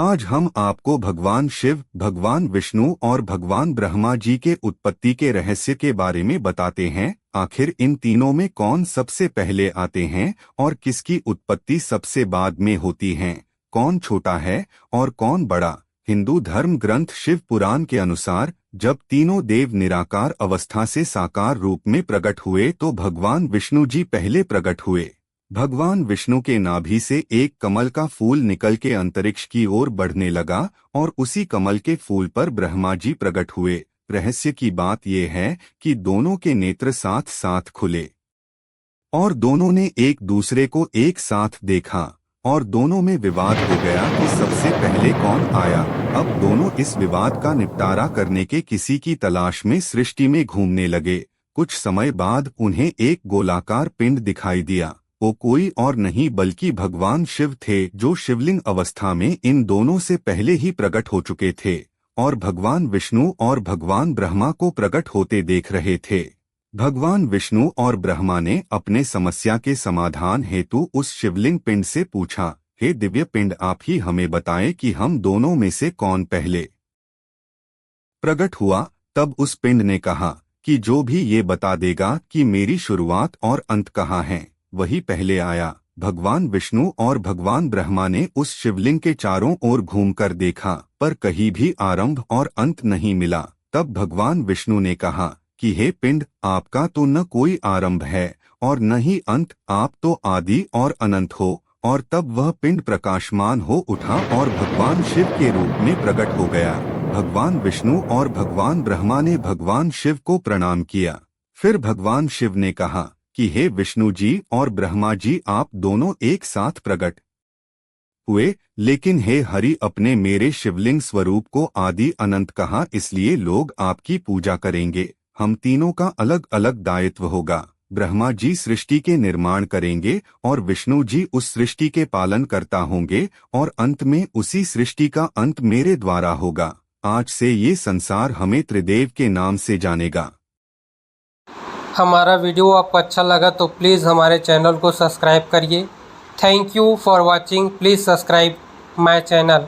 आज हम आपको भगवान शिव, भगवान विष्णु और भगवान ब्रह्मा जी के उत्पत्ति के रहस्य के बारे में बताते हैं। आखिर इन तीनों में कौन सबसे पहले आते हैं और किसकी उत्पत्ति सबसे बाद में होती है? कौन छोटा है और कौन बड़ा? हिंदू धर्म ग्रंथ शिव पुराण के अनुसार जब तीनों देव निराकार अवस्था से साकार रूप में प्रकट हुए तो भगवान विष्णु जी पहले प्रकट हुए। भगवान विष्णु के नाभि से एक कमल का फूल निकल के अंतरिक्ष की ओर बढ़ने लगा और उसी कमल के फूल पर ब्रह्मा जी प्रकट हुए। रहस्य की बात यह है कि दोनों के नेत्र साथ साथ खुले और दोनों ने एक दूसरे को एक साथ देखा और दोनों में विवाद हो गया कि सबसे पहले कौन आया। अब दोनों इस विवाद का निपटारा करने के किसी की तलाश में सृष्टि में घूमने लगे। कुछ समय बाद उन्हें एक गोलाकार पिंड दिखाई दिया। वो कोई और नहीं बल्कि भगवान शिव थे, जो शिवलिंग अवस्था में इन दोनों से पहले ही प्रकट हो चुके थे और भगवान विष्णु और भगवान ब्रह्मा को प्रकट होते देख रहे थे। भगवान विष्णु और ब्रह्मा ने अपने समस्या के समाधान हेतु उस शिवलिंग पिंड से पूछा, हे दिव्य पिंड, आप ही हमें बताएं कि हम दोनों में से कौन पहले प्रकट हुआ। तब उस पिंड ने कहा कि जो भी ये बता देगा कि मेरी शुरुआत और अंत कहाँ है, वही पहले आया। भगवान विष्णु और भगवान ब्रह्मा ने उस शिवलिंग के चारों ओर घूमकर देखा, पर कहीं भी आरंभ और अंत नहीं मिला। तब भगवान विष्णु ने कहा कि हे पिंड, आपका तो न कोई आरंभ है और न ही अंत, आप तो आदि और अनंत हो। और तब वह पिंड प्रकाशमान हो उठा और भगवान शिव के रूप में प्रकट हो गया। भगवान विष्णु और भगवान ब्रह्मा ने भगवान शिव को प्रणाम किया। फिर भगवान शिव ने कहा कि हे विष्णु जी और ब्रह्मा जी, आप दोनों एक साथ प्रकट हुए, लेकिन हे हरि, अपने मेरे शिवलिंग स्वरूप को आदि अनंत कहा, इसलिए लोग आपकी पूजा करेंगे। हम तीनों का अलग अलग दायित्व होगा। ब्रह्मा जी सृष्टि के निर्माण करेंगे और विष्णु जी उस सृष्टि के पालन करता होंगे और अंत में उसी सृष्टि का अंत मेरे द्वारा होगा। आज से ये संसार हमें त्रिदेव के नाम से जानेगा। हमारा वीडियो आपको अच्छा लगा तो प्लीज़ हमारे चैनल को सब्सक्राइब करिए। Thank you for watching. Please subscribe my channel.